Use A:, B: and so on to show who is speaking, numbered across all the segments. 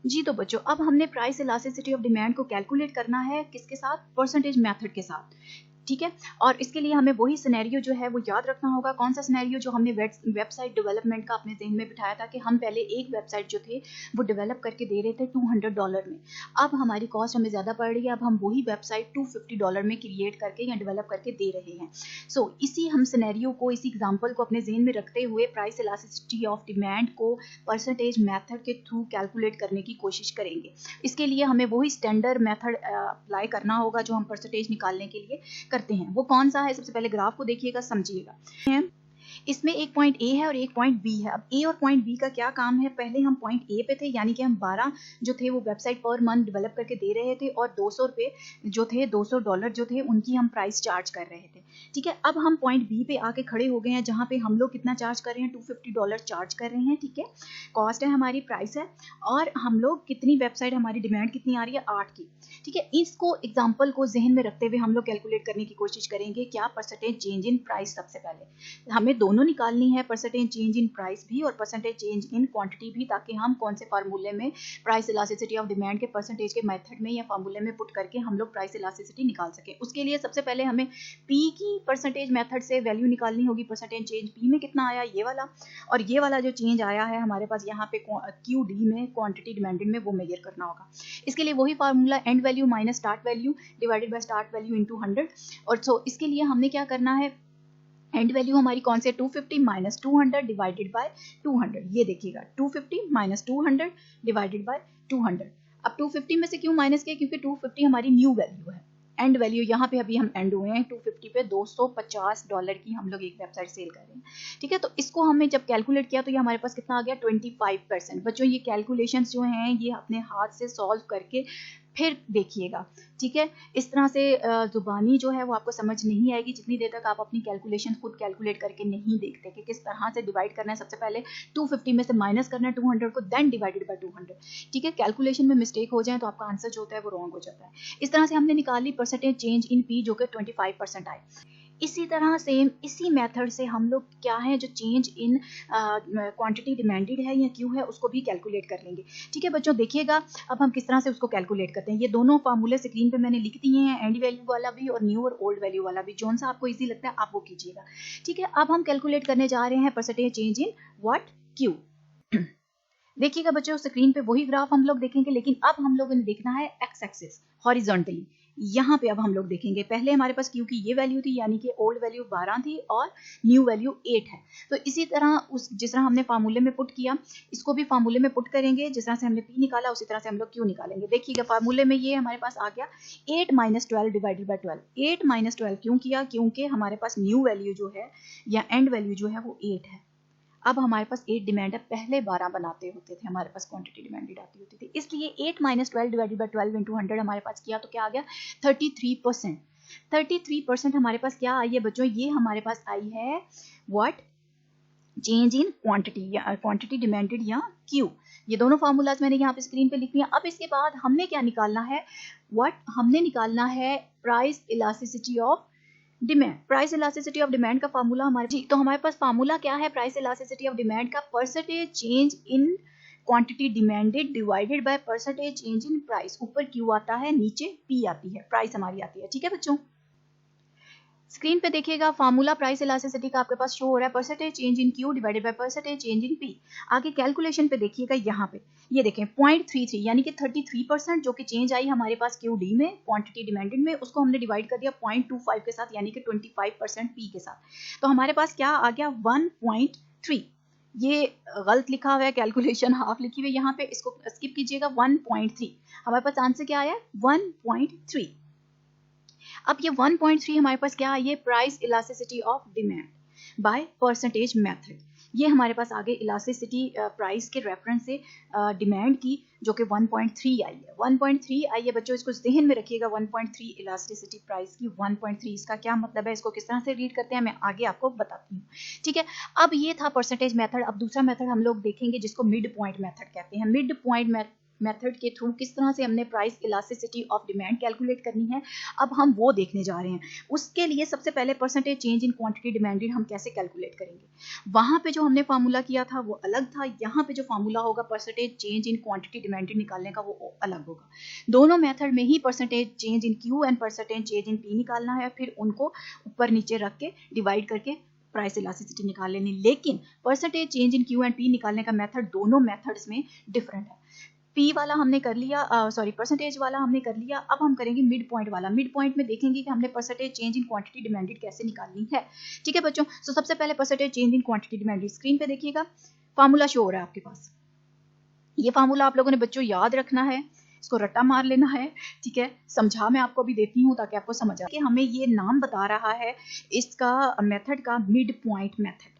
A: जी तो बच्चों, अब हमने प्राइस इलास्टिसिटी ऑफ डिमांड को कैलकुलेट करना है किसके साथ? परसेंटेज मेथड के साथ, ठीक है। और इसके लिए हमें वही सिनेरियो जो है वो याद रखना होगा। कौन सा सिनेरियो? जो हमने वेबसाइट डेवलपमेंट का अपने जहन में बिठाया था कि हम पहले एक वेबसाइट जो थे वो डेवलप करके दे रहे थे $200 में। अब हमारी कॉस्ट हमें ज़्यादा पड़ रही है, अब हम वही वेबसाइट $250 में क्रिएट करके या डेवलप करके दे रहे हैं। सो इसी हम सिनेरियो को, इसी एग्जाम्पल को अपने जहन में रखते हुए प्राइस इलास्टिसिटी ऑफ डिमांड को परसेंटेज मैथड के थ्रू कैलकुलेट करने की कोशिश करेंगे। इसके लिए हमें वही स्टैंडर्ड मेथड अप्लाई करना होगा जो हम परसेंटेज निकालने के लिए करते हैं। वो कौन सा है? सबसे पहले ग्राफ को देखिएगा, समझिएगा। इसमें एक पॉइंट ए है और एक पॉइंट बी है। अब ए और पॉइंट बी का क्या काम है? पहले हम पॉइंट ए पे थे, यानी कि हम 12 जो थे वो वेबसाइट पर मंथ डेवलप करके दे रहे थे और 200 रुपये जो थे, $200 जो थे उनकी हम प्राइस चार्ज कर रहे थे, ठीक है। अब हम पॉइंट बी पे आके खड़े हो गए हैं जहाँ पे हम लोग कितना चार्ज कर रहे हैं? $250 चार्ज कर रहे हैं, ठीक है। कॉस्ट है हमारी, प्राइस है, और हम लोग कितनी वेबसाइट, हमारी डिमांड कितनी आ रही है? 8 की, ठीक है। इसको एग्जाम्पल को जहन में रखते हुए हम लोग कैलकुलेट करने की कोशिश करेंगे। क्या? Percentage change in price. सबसे पहले हमें दोनों निकालनी है, परसेंटेज चेंज इन प्राइस भी और परसेंटेज चेंज इन क्वांटिटी भी, ताकि हम कौन से फार्मूले में प्राइस इलास्टिसिटी ऑफ डिमांड के परसेंटेज के मेथड में या फार्मूले में पुट करके हम लोग प्राइस इलास्टिसिटी निकाल सके। उसके लिए सबसे पहले हमें पी की परसेंटेज मेथड से वैल्यू निकालनी होगी। परसेंटेज चेंज पी में कितना आया? ये वाला, और ये वाला जो चेंज आया है हमारे पास यहाँ पे क्यू डी में, क्वांटिटी डिमांडेड में, वो मेजर करना होगा। इसके लिए वही formula, and value minus start value divided by start value into 100। और सो इसके लिए हमने क्या करना है? एंड वैल्यू हमारी कौन सी है? 250 माइनस 200 डिवाइडेड बाय 200। ये देखिएगा, 250 माइनस 200 डिवाइडेड बाय 200। अब 250 में से क्यों माइनस किया? क्योंकि 250 हमारी न्यू वैल्यू है। एंड वैल्यू यहाँ पे अभी हम एंड हुए हैं 250 पे, $250 की हम लोग एक वेबसाइट सेल कर रहे हैं, ठीक है। तो इसको हमने जब कैलकुलेट किया तो ये हमारे पास कितना आ गया? 25%। बच्चों ये कैलकुलेशंस जो हैं ये अपने हाथ से सॉल्व करके फिर देखिएगा, ठीक है। इस तरह से जुबानी जो है वो आपको समझ नहीं आएगी जितनी देर तक आप अपनी कैलकुलेशन खुद कैलकुलेट करके नहीं देखते कि किस तरह से डिवाइड करना है। सबसे पहले 250 में से माइनस करना है 200 को, देन डिवाइडेड बाय 200, ठीक है। कैलकुलेशन में मिस्टेक हो जाए तो आपका आंसर जो होता है वो रॉन्ग हो जाता है। इस तरह से हमने निकाली परसेंटेज चेंज इन पी जो कि 25% आए। इसी तरह सेम इसी मेथड से हम लोग क्या है, जो चेंज इन क्वांटिटी डिमांडेड है या क्यू है उसको भी कैलकुलेट कर लेंगे, ठीक है बच्चों। देखिएगा अब हम किस तरह से उसको कैलकुलेट करते हैं। ये दोनों फार्मूले स्क्रीन पे मैंने लिख दिए हैं, एंड वैल्यू वाला भी और न्यू और ओल्ड वैल्यू वाला भी। जोन सा आपको इजी लगता है आप वो कीजिएगा, ठीक है। अब हम कैलकुलेट करने जा रहे हैं percentage change in what? Q. देखिएगा बच्चों, स्क्रीन पे वही ग्राफ हम लोग देखेंगे, लेकिन अब हम लोगों ने देखना है एक्स एक्सिस हॉरिजॉन्टली। यहाँ पे अब हम लोग देखेंगे, पहले हमारे पास क्यू की ये वैल्यू थी, यानी कि ओल्ड वैल्यू 12 थी और न्यू वैल्यू 8 है। तो इसी तरह जिस तरह हमने फार्मूले में पुट किया, इसको भी फार्मूले में पुट करेंगे। जिस तरह से हमने पी निकाला उसी तरह से हम लोग क्यू निकालेंगे। देखिएगा फार्मूले में ये हमारे पास आ गया 8 माइनस 12 डिवाइडेड बाई 12। 8 माइनस 12 क्यों किया? क्योंकि हमारे पास न्यू वैल्यू जो है या एंड वैल्यू जो है वो 8 है। अब हमारे पास 8 डिमांड है, पहले 12 बनाते होते थे, हमारे पास क्वांटिटी डिमांडेड आती होती थी, इसलिए 8 माइनस 12 डिवाइडेड बाई 12 इंटू 100 हमारे पास किया तो क्या आ गया? 33%। 33% हमारे पास क्या आई है बच्चों? ये हमारे पास आई है व्हाट? चेंज इन क्वांटिटी या क्वांटिटी डिमांडेड या क्यू। ये दोनों फार्मूलाज मैंने यहाँ पे स्क्रीन पे लिख दिया। अब इसके बाद हमने क्या निकालना है? व्हाट? हमने निकालना है price elasticity of demand. Price elasticity of demand का फार्मूला हमारे जी, तो हमारे पास फार्मूला क्या है प्राइस इलास्टिसिटी ऑफ डिमांड का? Percentage change in quantity demanded divided by percentage change in price. ऊपर क्यू आता है, नीचे पी आती है, प्राइस हमारी आती है, ठीक है बच्चों। स्क्रीन पे देखिएगा फार्मूला प्राइस इलास्टिसिटी का आपके पास शो हो रहा है, percentage change in Q divided by percentage change in P. आगे कैलकुलेशन पे देखिएगा, यहाँ पे ये देखें 0.33 यानी कि 33% जो कि चेंज आई हमारे पास क्यू डी में, क्वांटिटी डिमांडेड में, उसको हमने डिवाइड कर दिया 0.25 के साथ यानी कि 25% पी के साथ। तो हमारे पास क्या आ गया? 1.3। ये गलत लिखा हुआ है, कैलकुलेशन हाफ लिखी हुई है यहाँ पे, इसको स्किप कीजिएगा। 1.3 हमारे पास आंसर क्या आया? 1.3। अब ये 1.3 हमारे पास क्या है? ये price elasticity of demand by percentage method. ये हमारे पास आगे इलास्टिसिटी प्राइस के रेफरेंस से डिमांड की जो कि 1.3 आई है। 1.3 आई है बच्चों, इसको जहन में रखिएगा। 1.3 इलास्टिसिटी प्राइस की 1.3, इसका क्या मतलब है? इसको किस तरह से रीड करते हैं मैं आगे आपको बताती हूँ, ठीक है। अब ये था परसेंटेज मेथड। अब दूसरा मेथड हम लोग देखेंगे जिसको मिड पॉइंट मेथड कहते हैं। मिड पॉइंट मेथड के थ्रू किस तरह से हमने price elasticity of demand calculate करनी है, अब हम वो देखने जा रहे हैं। उसके लिए सबसे पहले percentage change in quantity demanded हम कैसे कैलकुलेट करेंगे। वहां पे जो हमने फार्मूला किया था वो अलग था, यहाँ पे जो फार्मूला होगा percentage change in quantity demanded निकालने का वो अलग होगा। दोनों मेथड में ही percentage change in Q and percentage change in P निकालना है, फिर उनको ऊपर नीचे रख के डिवाइड करके प्राइस इलास्टिसिटी निकाल लेनी। लेकिन percentage change in Q and P निकालने का मेथड दोनों मेथड्स में डिफरेंट है। पी वाला हमने कर लिया, परसेंटेज वाला हमने कर लिया। अब हम करेंगे मिड पॉइंट वाला। मिड पॉइंट में देखेंगे कि हमने percentage change in quantity demanded कैसे निकालनी है। ठीक है बच्चों, सो सबसे पहले percentage change in quantity demanded screen पे देखिएगा, फार्मूला शो हो रहा है आपके पास। ये फार्मूला आप लोगों ने बच्चों याद रखना है, इसको रट्टा मार लेना है। ठीक है, समझा मैं आपको भी देती हूँ ताकि आपको समझ आए कि हमें ये नाम बता रहा है इसका मेथड का mid point method.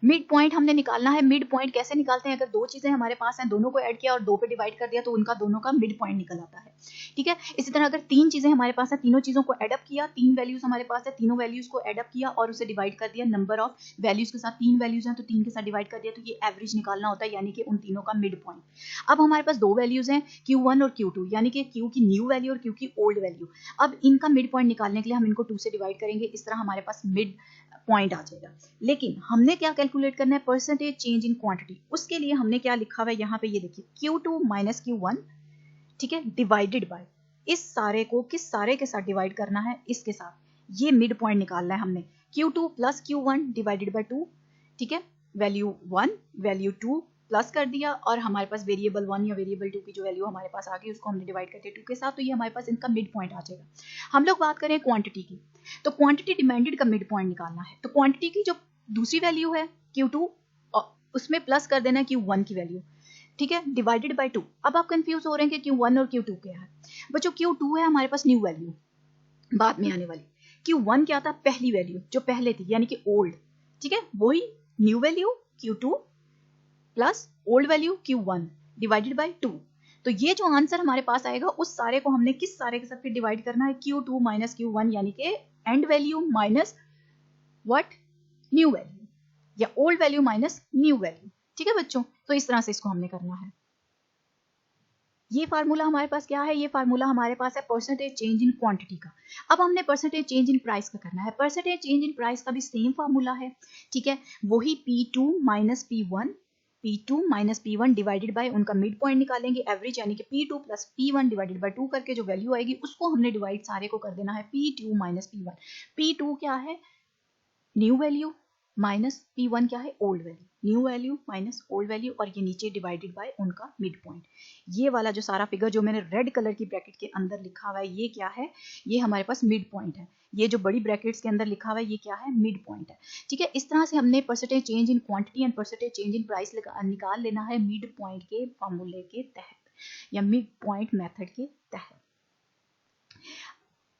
A: Mid point हमने निकालना है। मिड पॉइंट कैसे निकालते हैं, अगर दो चीजें हमारे पास हैं, दोनों को ऐड किया और दो पे डिवाइड कर दिया तो उनका दोनों का मिड पॉइंट निकल आता है। ठीक है, इसी तरह अगर तीन चीजें हमारे पास है, तीनों चीजों को एडअप किया, तीन वैल्यूज हमारे पास है, तीनों वैल्यूज को एडअप किया और उसे डिवाइड कर दिया नंबर ऑफ वैल्यूज के साथ। तीन वैल्यूज हैं तो तीन के साथ डिवाइड कर दिया, तो ये एवरेज निकालना होता है, यानी कि उन तीनों का मिड पॉइंट। अब हमारे पास दो वैल्यूज हैं Q1 और Q2, यानी कि Q की न्यू वैल्यू और Q की ओल्ड वैल्यू। अब इनका मिड पॉइंट निकालने के लिए हम इनको 2 से डिवाइड करेंगे, इस तरह हमारे पास मिड पॉइंट आ जाएगा। लेकिन हमने क्या कैलकुलेट करना है, परसेंटेज चेंज इन क्वांटिटी। उसके लिए हमने क्या लिखा हुआ है यहाँ पे, ये देखिए Q2 माइनस Q1, ठीक है, डिवाइडेड बाय इस सारे को किस सारे के साथ डिवाइड करना है, इसके साथ। ये मिड पॉइंट निकालना है हमने, Q2 plus Q1 divided by 2। ठीक है, वैल्यू 1 वैल्यू 2 प्लस कर दिया और हमारे पास वेरिएबल 1 या वेरिएबल 2 की जो वैल्यू हमारे पास आ गई उसको हमने डिवाइड कर दिया 2 के साथ, तो ये हमारे पास इनका मिड पॉइंट आ जाएगा। हम लोग बात करें क्वांटिटी की, तो क्वांटिटी डिमांडेड का मिड पॉइंट निकालना है। तो क्वांटिटी की जो दूसरी वैल्यू है Q2, उसमें प्लस कर देना है Q1 की वैल्यू, ठीक है, डिवाइडेड बाय 2। अब आप कंफ्यूज हो रहे हैं कि Q1 और Q2 क्या है। बच्चों Q2 है हमारे पास न्यू वैल्यू, बाद में आने वाली। Q1 क्या था, पहली वैल्यू जो पहले थी, यानी कि ओल्ड। ठीक है, वही new value Q2 plus old value Q1 divided by 2। तो ये जो आंसर हमारे पास आएगा उस सारे को हमने किस सारे के साथ फिर डिवाइड करना है, Q2 माइनस Q1, यानी कि end value minus what, new value, या old value minus new value. ठीक है बच्चों, तो इस तरह से इसको हमने करना है। ये फार्मूला हमारे पास क्या है, ये फार्मूला हमारे पास है परसेंटेज चेंज इन क्वांटिटी का। अब हमने परसेंटेज चेंज इन प्राइस का करना है। परसेंटेज चेंज इन प्राइस का भी सेम फार्मूला है, ठीक है, वही P2 minus P1, P2 minus P1 divided by उनका मिड पॉइंट निकालेंगे एवरेज, यानी कि P2 plus P1 divided by 2 करके जो वैल्यू आएगी उसको हमने डिवाइड सारे को कर देना है P2 माइनस P1। P2 क्या है, न्यू वैल्यू, माइनस P1 क्या है, old value, new value minus old value, और ये नीचे डिवाइडेड बाय उनका मिड पॉइंट। ये वाला जो सारा फिगर जो मैंने रेड कलर की ब्रैकेट के अंदर लिखा हुआ है, ये क्या है, ये हमारे पास मिड पॉइंट है। ये जो बड़ी ब्रैकेट्स के अंदर लिखा हुआ है ये क्या है, मिड पॉइंट है। ठीक है, इस तरह से हमने percentage change in quantity and percentage change in price निकाल लेना है मिड पॉइंट के फॉर्मूले के तहत या मिड पॉइंट मेथड के तहत।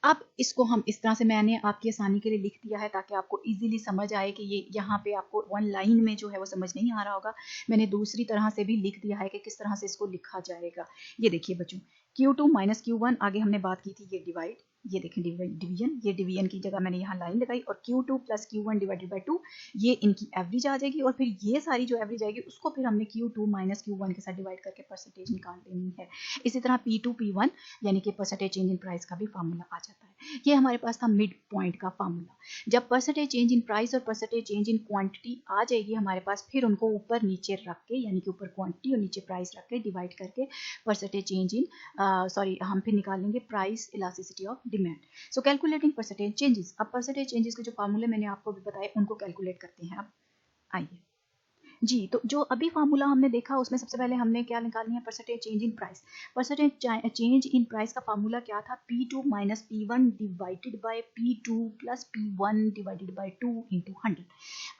A: अब इसको हम इस तरह से, मैंने आपकी आसानी के लिए लिख दिया है ताकि आपको इजीली समझ आए कि ये यहाँ पे आपको वन लाइन में जो है वो समझ नहीं आ रहा होगा। मैंने दूसरी तरह से भी लिख दिया है कि किस तरह से इसको लिखा जाएगा। ये देखिए बच्चों, Q2 माइनस Q1, आगे हमने बात की थी ये डिवाइड, ये देखें डिवीजन, ये डिवीजन की जगह मैंने यहाँ लाइन लगाई, और Q2 plus Q1 divided by 2, ये इनकी एवरेज आ जाएगी, और फिर ये सारी जो एवरेज आएगी उसको फिर हमने Q2 माइनस Q1 के साथ डिवाइड करके परसेंटेज निकाल लेनी है। इसी तरह P2 P1 यानी कि परसेंटेज चेंज इन प्राइस का भी फार्मूला आ जाता है। ये हमारे पास था मिड पॉइंट का फार्मूला। जब परसेंटेज चेंज इन प्राइस और परसेंटेज चेंज इन क्वांटिटी आ जाएगी हमारे पास, फिर उनको ऊपर नीचे रख के, यानी कि ऊपर क्वांटिटी और नीचे प्राइस रख के डिवाइड करके परसेंटेज चेंज इन हम फिर निकालेंगे price elasticity of demand. So calculating percentage changes. अब परसेंटेज चेंजेस के जो फार्मूले मैंने आपको भी बताए उनको कैलकुलेट करते हैं। अब आइए जी, तो जो अभी फार्मूला हमने देखा उसमें सबसे पहले हमने क्या निकालनी है, percentage change in price. Percentage change in price का फार्मूला क्या था, P2 minus P1 divided by P2 plus P1 divided by 2 into 100।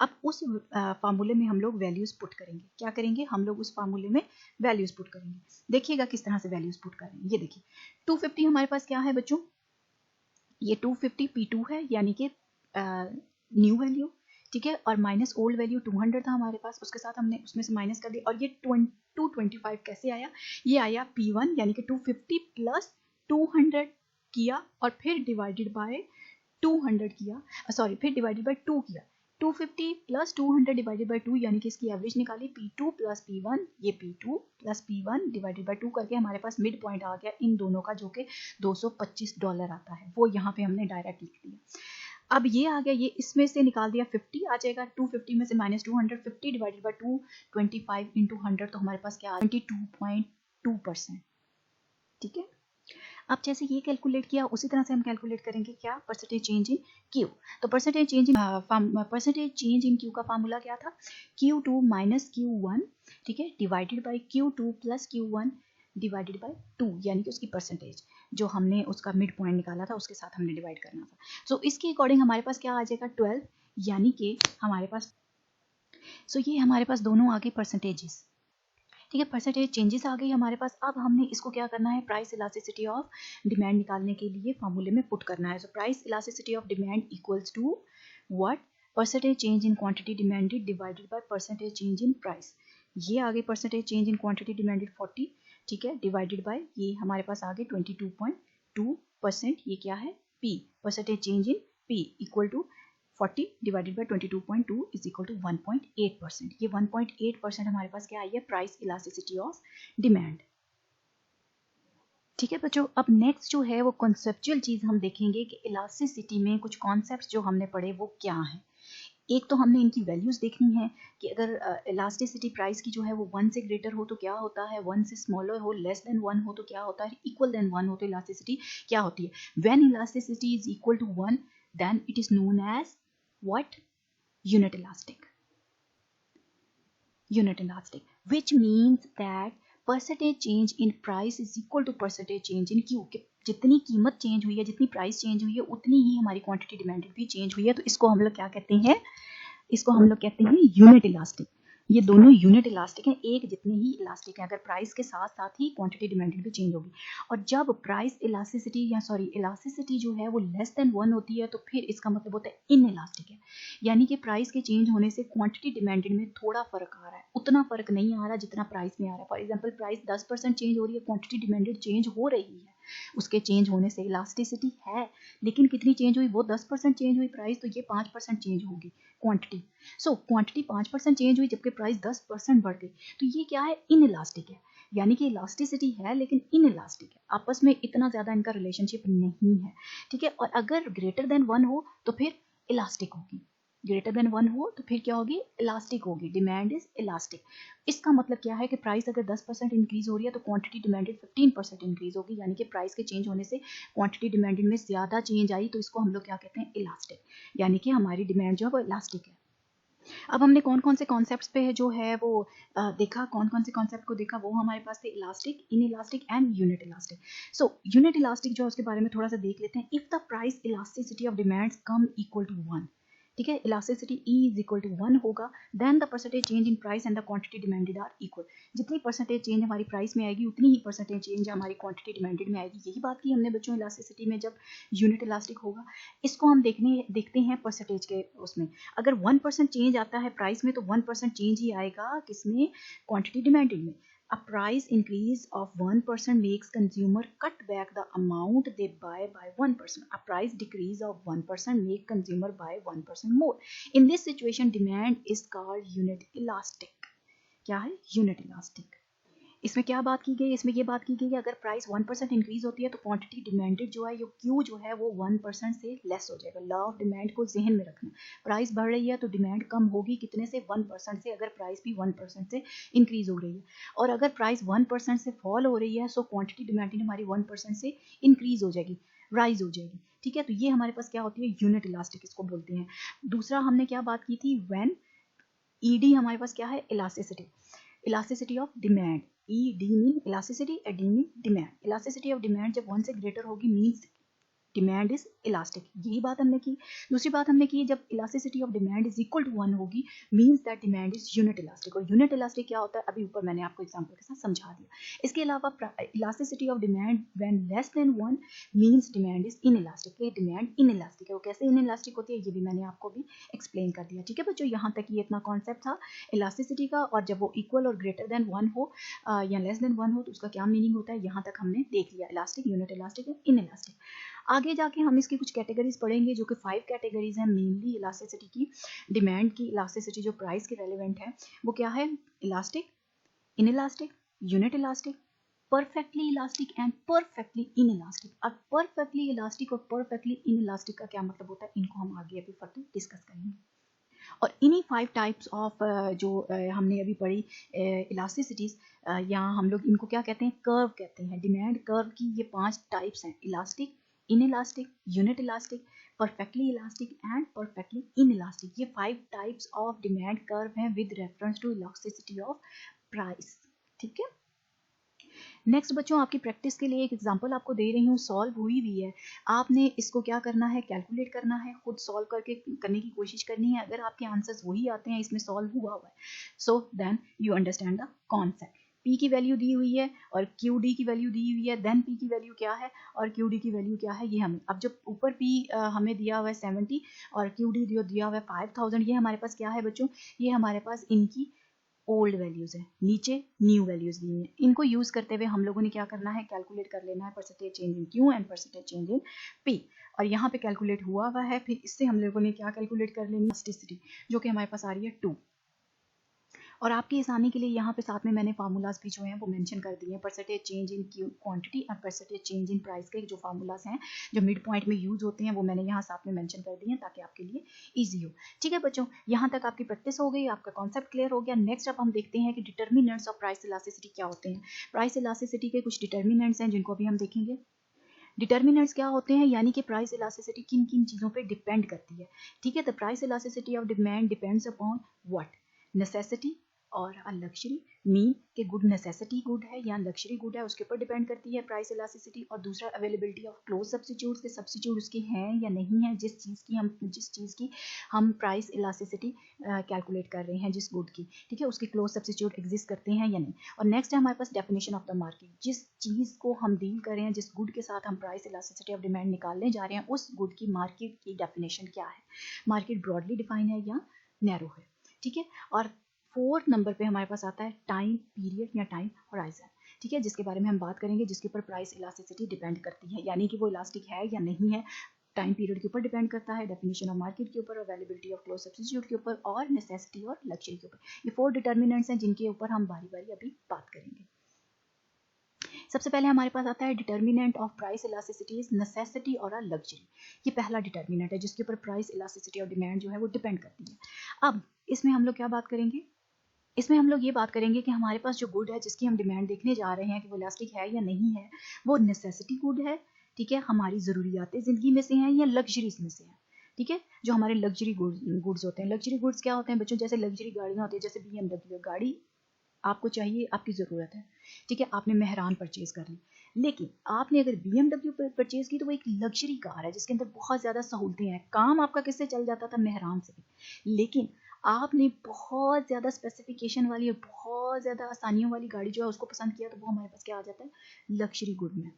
A: अब उस फार्मूले में हम लोग वैल्यूज पुट करेंगे। क्या करेंगे, हम लोग उस फार्मूले में वैल्यूज पुट करेंगे। देखिएगा किस तरह से वैल्यूज पुट करेंगे। ये देखिए 250 हमारे पास क्या है बच्चों, ये 250 P2 है, यानी कि न्यू वैल्यू, ठीक है, और माइनस ओल्ड वैल्यू 200 था हमारे पास, उसके साथ हमने उसमें से माइनस कर दिया, और ये 225 कैसे आया, ये आया P1 यानी कि 250 प्लस 200 किया और फिर डिवाइडेड बाय 200 किया, सॉरी फिर डिवाइडेड बाय 2 किया। 250 प्लस 200 डिवाइडेड बाई 2 यानी कि इसकी एवरेज निकाली P2 प्लस P1, ये P2 plus P1 divided by 2 करके हमारे पास मिड पॉइंट आ गया इन दोनों का, जो कि $225 आता है, वो यहाँ पे हमने डायरेक्ट लिख दिया। अब ये आ गया, ये इसमें से निकाल दिया 50 आ जाएगा, 250 में से माइनस 200, 50 डिवाइडेड बाई 2 25 इंटू 100, तो हमारे पास क्या 22.2%। ठीक है, अब जैसे ये कैलकुलेट किया उसी तरह से हम कैलकुलेट करेंगे क्या, परसेंटेज चेंज इन क्यू। तो परसेंटेज चेंज इन क्यू का फार्मूला क्या था, Q2 माइनस Q1, ठीक है, divided by Q2 plus Q1 divided by 2, यानी कि उसकी परसेंटेज जो हमने उसका मिड पॉइंट निकाला था उसके साथ हमने डिवाइड करना था। सो इसके अकॉर्डिंग हमारे पास क्या आ जाएगा 12, यानी कि हमारे पास ये हमारे पास दोनों आ गए परसेंटेजेस। ठीक है, परसेंटेज चेंजेस आ गई हमारे पास। अब हमने इसको क्या करना है, प्राइस इलास्टिसिटी ऑफ डिमांड निकालने के लिए फॉर्मूले में पुट करना है। So price elasticity of demand equals to what, percentage change in quantity demanded divided by percentage change in price. ये आ गई percentage change in quantity demanded 40, ठीक है, डिवाइडेड बाय ये हमारे पास आ गए 22.2%, ये क्या है P, percentage change in P equal to 40 divided by 22.2 is equal to 1.8%। ये 1.8% हमारे पास क्या आई है, प्राइस इलास्टिसिटी ऑफ डिमांड। ठीक है बच्चों, अब नेक्स्ट जो है वो कॉन्सेप्चुअल चीज हम देखेंगे कि इलास्टिसिटी में कुछ कॉन्सेप्ट्स जो हमने पढ़े वो क्या हैं। एक तो हमने इनकी वैल्यूज देखनी है कि अगर इलास्टिसिटी प्राइस की जो है वो 1 से ग्रेटर हो तो क्या होता है, 1 से स्मॉलर हो, लेस देन 1 हो तो क्या होता है, इक्वल देन 1 हो तो इलास्टिसिटी क्या होती है। When elasticity is equal to 1 then it is known as what, unit elastic, which means that percentage change in price is equal to percentage change in Q। जितनी कीमत चेंज हुई है, जितनी प्राइस चेंज हुई है, उतनी ही हमारी क्वांटिटी डिमांडेड भी चेंज हुई है। तो इसको हम लोग क्या कहते हैं, इसको हम लोग कहते हैं यूनिट इलास्टिक। ये दोनों यूनिट इलास्टिक हैं, एक जितने ही इलास्टिक है, अगर प्राइस के साथ साथ ही क्वांटिटी डिमांडेड भी चेंज होगी। और जब प्राइस इलास्टिसिटी जो है वो लेस देन 1 होती है तो फिर इसका मतलब होता है इन इलास्टिक है, यानी कि प्राइस के चेंज होने से क्वांटिटी डिमांडेड में थोड़ा फर्क आ रहा है, उतना फर्क नहीं आ रहा जितना प्राइस में आ रहा है। फॉर एग्जाम्पल प्राइस 10% चेंज हो रही है, क्वांटिटी डिमांडेड चेंज हो रही है, उसके चेंज होने से इलास्टिसिटी है, लेकिन कितनी चेंज हुई, वो 10% चेंज हुई प्राइस, तो ये 5% चेंज होगी क्वांटिटी। सो क्वांटिटी 5% चेंज हुई जबकि प्राइस 10% बढ़ गई, तो ये क्या है, इन इलास्टिक है, यानी कि इलास्टिसिटी है लेकिन इन इलास्टिक है, आपस में इतना ज्यादा इनका रिलेशनशिप नहीं है। ठीक है, और अगर ग्रेटर देन 1 हो तो फिर इलास्टिक होगी, ग्रेटर देन 1 हो तो फिर क्या होगी, इलास्टिक होगी, डिमांड इज इलास्टिक। इसका मतलब क्या है कि प्राइस अगर 10% इंक्रीज हो रही है तो क्वांटिटी डिमांडेड 15% इंक्रीज होगी, यानी कि प्राइस के चेंज होने से क्वांटिटी डिमांडेड में ज्यादा चेंज आई, तो इसको हम लोग क्या कहते हैं, इलास्टिक, यानी कि हमारी डिमांड जो है वो इलास्टिक है। अब हमने कौन कौन से कॉन्सेप्ट्स पे जो है वो देखा, कौन कौन से कॉन्सेप्ट को देखा, वो हमारे पास थे elastic, in elastic and unit elastic. So unit elastic जो है उसके बारे में थोड़ा सा देख लेते हैं। If the price elasticity of demands come equal to 1, ठीक है, elasticity E is equal to 1 होगा, then the percentage change in price and the quantity demanded are equal. जितनी परसेंटेज चेंज हमारी प्राइस में आएगी उतनी ही परसेंटेज चेंज हमारी क्वांटिटी डिमांडेड में आएगी। यही बात की हमने बच्चों इलास्टिसिटी में जब यूनिट इलास्टिक होगा। इसको हम देखते हैं परसेंटेज के उसमें, अगर 1% चेंज आता है प्राइस में तो 1% चेंज ही आएगा किसमें, क्वांटिटी डिमांडेड में। A price increase of 1% makes consumer cut back the amount they buy by 1%. A price decrease of 1% make consumer buy 1% more. In this situation, demand is called unit elastic. क्या है, unit elastic। इसमें क्या बात की गई, इसमें ये बात की गई कि अगर प्राइस 1% इंक्रीज होती है तो क्वांटिटी डिमांडेड जो है, ये क्यू जो है वो 1% से लेस हो जाएगा। लॉ ऑफ डिमांड को जहन में रखना, प्राइस बढ़ रही है तो डिमांड कम होगी, कितने से, 1% से, अगर प्राइस भी 1% से इंक्रीज हो रही है। और अगर प्राइस 1% से फॉल हो रही है सो क्वांटिटी डिमांडेड हमारी 1% से इंक्रीज हो जाएगी, राइज हो जाएगी। ठीक है, तो ये हमारे पास क्या होती है, यूनिट इलास्टिक इसको बोलते हैं। दूसरा हमने क्या बात की थी, व्हेन ईडी हमारे पास क्या है, elasticity of demand. E D mean elasticity, A D mean demand. Elasticity of demand जब 1 से ग्रेटर होगी मीन्स डिमांड इज इलास्टिक, यही बात हमने की। दूसरी बात हमने की, जब elasticity of demand is equal to 1 होगी means that demand is unit elastic. और यूनिट इलास्टिक क्या होता है, अभी ऊपर मैंने आपको एग्जांपल के साथ समझा दिया। इसके अलावा elasticity of demand when less than 1 means demand is inelastic, ये डिमांड इनइलास्टिक है। वो कैसे इनइलास्टिक होती है ये भी मैंने आपको भी एक्सप्लेन कर दिया। ठीक है बच्चों, यहाँ तक ये इतना कॉन्सेप्ट था इलास्टिसिटी का, और जब वो इक्वल और ग्रेटर देन 1 हो या लेस देन 1 हो तो उसका क्या मीनिंग होता है, यहाँ तक हमने देख लिया, इलास्टिक, यूनिट इलास्टिक, इनइलास्टिक। आगे जाके हम इसकी कुछ कैटेगरीज पढ़ेंगे जो कि 5 कैटेगरीज हैं मेनली इलास्टिसिटी की, डिमांड की इलास्टिसिटी जो प्राइस के रेलिवेंट है वो क्या है, elastic, inelastic, unit elastic, perfectly elastic and perfectly inelastic. अब परफेक्टली इलास्टिक और परफेक्टली इनइलास्टिक का क्या मतलब होता है, इनको हम आगे अभी फर्दर डिस्कस करेंगे। और इन्हीं 5 टाइप्स ऑफ जो हमने अभी पढ़ी इलास्टिसिटीज, या हम लोग इनको क्या कहते हैं, कर्व कहते हैं। डिमांड कर्व की ये 5 टाइप्स हैं, elastic, inelastic, unit elastic, perfectly elastic and perfectly inelastic. ये 5 टाइप्स ऑफ डिमांड कर्व हैं with reference to elasticity of price. ठीक है, नेक्स्ट बच्चों आपकी प्रैक्टिस के लिए एक एग्जांपल आपको दे रही हूँ, सॉल्व हुई भी है। आपने इसको क्या करना है, कैलकुलेट करना है, खुद सॉल्व करने की कोशिश करनी है। अगर आपके आंसर्स वही आते हैं, इसमें सॉल्व हुआ है, so then you understand the concept. P की वैल्यू दी हुई है और QD की वैल्यू दी हुई है, देन P की वैल्यू क्या है और QD की वैल्यू क्या है, ये हमें अब जब ऊपर P हमें दिया हुआ है 70 और QD दिया हुआ है 5000, ये हमारे पास क्या है बच्चों, ये हमारे पास इनकी ओल्ड वैल्यूज है, नीचे न्यू वैल्यूज दी हैं। इनको यूज करते हुए हम लोगों ने क्या करना है, कैलकुलेट कर लेना है percentage change in Q and percentage change in P। और यहाँ पे कैलकुलेट हुआ है, फिर इससे हम लोगों ने क्या कैलकुलेट कर लेनी, इलास्टिसिटी, जो कि हमारे पास आ रही है 2। और आपकी आसानी के लिए यहाँ पे साथ में मैंने फार्मूलाज भी जो हैं वो मेंशन कर दिए हैं, परसेंटेज चेंज इन क्वांटिटी और परसेंटेज चेंज इन प्राइस के जो फार्मूलाज हैं जो मिड पॉइंट में यूज होते हैं वो मैंने यहाँ साथ में मेंशन कर दिए हैं ताकि आपके लिए ईजी हो। ठीक है बच्चों, यहाँ तक आपकी प्रैक्टिस हो गई, आपका कॉन्सेप्ट क्लियर हो गया। नेक्स्ट अब हम देखते हैं कि डिटर्मिनेंट्स ऑफ प्राइस इलास्टिसिटी क्या होते हैं। प्राइस इलास्टिसिटी के कुछ डिटर्मिनेंट्स हैं जिनको अभी हम देखेंगे। डिटर्मिनेंट्स क्या होते हैं, यानी कि प्राइस इलास्टिसिटी किन किन चीज़ों पे डिपेंड करती है। ठीक है, the price elasticity of demand depends upon what, necessity और लग्जरी, मीन के गुड नेसेसिटी गुड है या लग्जरी गुड है, उसके ऊपर डिपेंड करती है प्राइस इलास्टिसिटी। और दूसरा अवेलेबिलिटी ऑफ क्लोज सब्स्टिट्यूट्स, के सब्स्टिट्यूट उसके हैं या नहीं है, जिस चीज़ की हम प्राइस इलास्टिसिटी कैलकुलेट कर रहे हैं, जिस गुड की, ठीक है, उसके क्लोज सब्स्टिट्यूट एग्जिस्ट करते हैं या नहीं। और नेक्स्ट है हमारे पास डेफिनेशन ऑफ द मार्केट, जिस चीज़ को हम डील कर रहे हैं, जिस गुड के साथ हम प्राइस इलास्टिसिटी ऑफ डिमांड निकालने जा रहे हैं, उस गुड की मार्केट की डेफिनेशन क्या है, मार्केट ब्रॉडली डिफाइन है या नैरो है। ठीक है, और 4th नंबर पे हमारे पास आता है टाइम पीरियड या टाइम होराइजन। ठीक है, जिसके बारे में हम बात करेंगे, जिसके ऊपर प्राइस इलास्टिसिटी डिपेंड करती है, यानी कि वो इलास्टिक है या नहीं है, टाइम पीरियड के ऊपर डिपेंड करता है, डेफिनेशन ऑफ मार्केट के ऊपर, अवेलेबिलिटी ऑफ क्लोज सब्स्टिट्यूट के ऊपर और नेसेसिटी और लग्जरी के ऊपर। ये 4 डिटर्मिनेंट्स हैं जिनके ऊपर हम बारी बारी अभी बात करेंगे। सबसे पहले हमारे पास आता है determinant of price elasticity is necessity और लग्जरी। ये पहला डिटर्मिनेंट है जिसके ऊपर प्राइस इलास्टिसिटी ऑफ डिमांड जो है वो डिपेंड करती है। अब इसमें हम लोग क्या बात करेंगे, इसमें हम लोग ये बात करेंगे कि हमारे पास जो गुड है जिसकी हम डिमांड देखने जा रहे हैं कि वो इलास्टिक है या नहीं है, वो नेसेसिटी गुड है, ठीक है, हमारी ज़रूरियातें ज़िंदगी में से हैं या लग्जरीज में से हैं। ठीक है, जो हमारे लग्जरी गुड्स होते हैं। लग्जरी गुड्स क्या होते हैं बच्चों, जैसे लग्जरी गाड़ियाँ होती है, जैसे BMW गाड़ी आपको चाहिए, आपकी ज़रूरत है, ठीक है, आपने मेहरान परचेज कर ली, लेकिन आपने अगर BMW परचेज की तो वो एक लग्जरी कार है जिसके अंदर बहुत ज़्यादा सहूलतें हैं, काम आपका किससे चल जाता था, मेहरान से भी। लेकिन आपने बहुत ज़्यादा स्पेसिफिकेशन वाली और बहुत ज़्यादा आसानियों वाली गाड़ी जो है उसको पसंद किया, तो वो हमारे पास क्या आ जाता है, लग्जरी गुड में।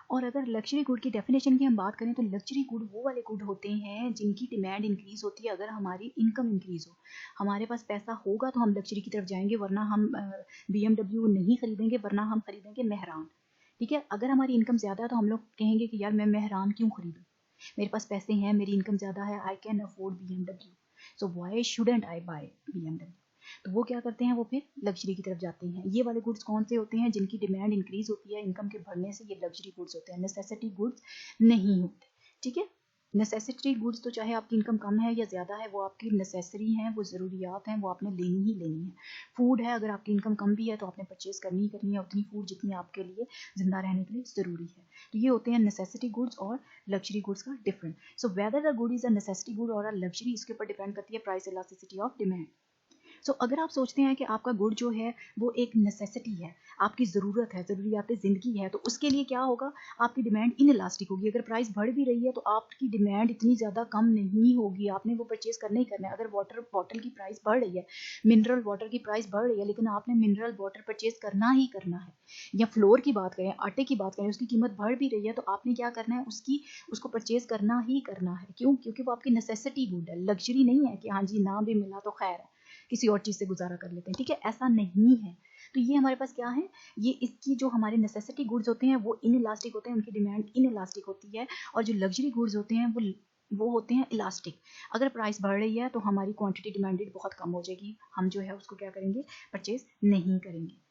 A: और अगर लग्जरी गुड की डेफिनेशन की हम बात करें तो लग्जरी गुड वो वाले गुड होते हैं जिनकी डिमांड इंक्रीज होती है अगर हमारी इनकम इंक्रीज हो। हमारे पास पैसा होगा तो हम लग्जरी की तरफ जाएंगे, वरना हम BMW नहीं खरीदेंगे, वरना हम खरीदेंगे मेहरान। ठीक है, अगर हमारी इनकम ज़्यादा है तो हम लोग कहेंगे कि यार मैं मेहरान क्यों खरीदूँ, मेरे पास पैसे हैं, मेरी इनकम ज़्यादा है, I can afford BMW, so why shouldn't I buy BMW। तो वो क्या करते हैं, वो फिर लग्जरी की तरफ जाते हैं। ये वाले गुड्स कौन से होते हैं, जिनकी डिमांड इंक्रीज होती है इनकम के बढ़ने से, ये लग्जरी गुड्स होते हैं, नेसेसिटी गुड्स नहीं होते। ठीक है, नेसेसिटी गुड्स तो चाहे आपकी इनकम कम है या ज़्यादा है, वो आपकी नेसेसरी हैं, वो ज़रूरियात हैं, वो आपने लेनी ही लेनी है। फूड है, अगर आपकी इनकम कम भी है तो आपने परचेज करनी ही करनी है उतनी फूड जितनी आपके लिए जिंदा रहने के लिए ज़रूरी है। तो ये होते हैं नेसेसिटी गुड्स और लग्जरी गुड्स का different. So whether the good is a necessity good और अ लग्जरी, इसके ऊपर डिपेंड करती है प्राइस इलास्टिसिटी ऑफ डिमांड। अगर आप सोचते हैं कि आपका गुड जो है वो एक नेसेसिटी है, आपकी ज़रूरत है, ज़रूरियात ज़िंदगी है, तो उसके लिए क्या होगा, आपकी डिमांड इनइलास्टिक होगी। अगर प्राइस बढ़ भी रही है तो आपकी डिमांड इतनी ज़्यादा कम नहीं होगी, आपने वो परचेज़ करना ही करना है। अगर वाटर बॉटल की प्राइस बढ़ रही है, मिनरल वाटर की प्राइस बढ़ रही है, लेकिन आपने मिनरल वाटर परचेज़ करना ही करना है, या फ्लोर की बात करें, आटे की बात करें, उसकी कीमत बढ़ भी रही है, तो आपने क्या करना है, उसको परचेज़ करना ही करना है। क्यों? क्योंकि वो आपकी नेसेसिटी गुड है, लग्जरी नहीं है कि हाँ जी ना भी मिला तो खैर है, किसी और चीज़ से गुजारा कर लेते हैं, ठीक है, ऐसा नहीं है। तो ये हमारे पास क्या है, ये इसकी जो हमारे नेसेसिटी गुड्स होते हैं वो इनइलास्टिक होते हैं, उनकी डिमांड इनइलास्टिक होती है, और जो लग्जरी गुड्स होते हैं वो होते हैं इलास्टिक। अगर प्राइस बढ़ रही है तो हमारी क्वांटिटी डिमांडेड बहुत कम हो जाएगी, हम जो है उसको क्या करेंगे, परचेज नहीं करेंगे,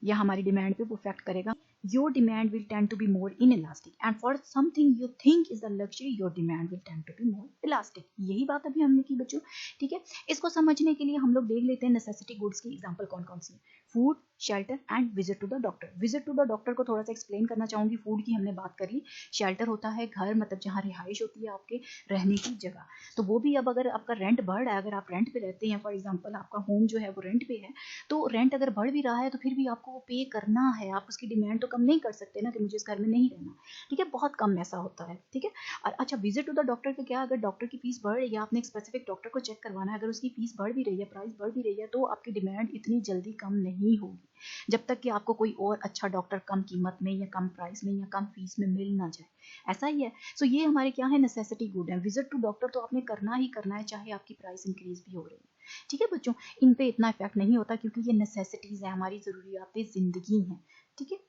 A: या हमारी डिमांड पे वो इफेक्ट करेगा। Your demand will tend to be more inelastic, and for something you think is a luxury, your demand will tend to be more elastic. यही बात अभी हमने की बच्चों, ठीक है। इसको समझने के लिए हम लोग देख लेते हैं नेसेसिटी गुड्स की एग्जांपल कौन कौन सी है। Food, shelter and visit to the doctor. Visit to the doctor को थोड़ा सा एक्सप्लेन करना चाहूंगी। फूड की हमने बात कर ली, शेल्टर होता है घर, मतलब जहाँ रिहाइश होती है आपके रहने की जगह। तो वो भी अब अगर आपका रेंट बढ़ रहा है, अगर आप रेंट पे रहते हैं, फॉर एग्जाम्पल आपका होम जो है वो रेंट पे है, तो रेंट अगर बढ़ भी रहा है तो फिर भी आपको वो पे करना है, आप उसकी डिमांड तो कम नहीं कर सकते ना कि मुझे इस घर में नहीं रहना, ठीक है, बहुत कम ऐसा होता है, ठीक है। और अच्छा, विजिट टू द डॉक्टर का क्या, अगर डॉक्टर की फीस बढ़ रही है, आपने एक स्पेसिफिक डॉक्टर को चेक करवाना है, अगर उसकी फीस बढ़ भी रही है, प्राइस बढ़ भी रही है, तो आपकी डिमांड इतनी जल्दी कम नहीं होगी जब तक कि आपको कोई और अच्छा डॉक्टर कम कीमत में या कम प्राइस में या कम फीस में मिल ना जाए, ऐसा ही है। ये हमारे क्या है, नेसेसिटी गुड है। विजिट टू डॉक्टर तो आपने करना ही करना है, चाहे आपकी प्राइस इंक्रीज भी हो रही है, ठीक है बच्चों। इन पे इतना इफेक्ट नहीं होता क्योंकि ये नेसेसिटीज है, हमारी ज़रूरियात ज़िंदगी हैं, ठीक है।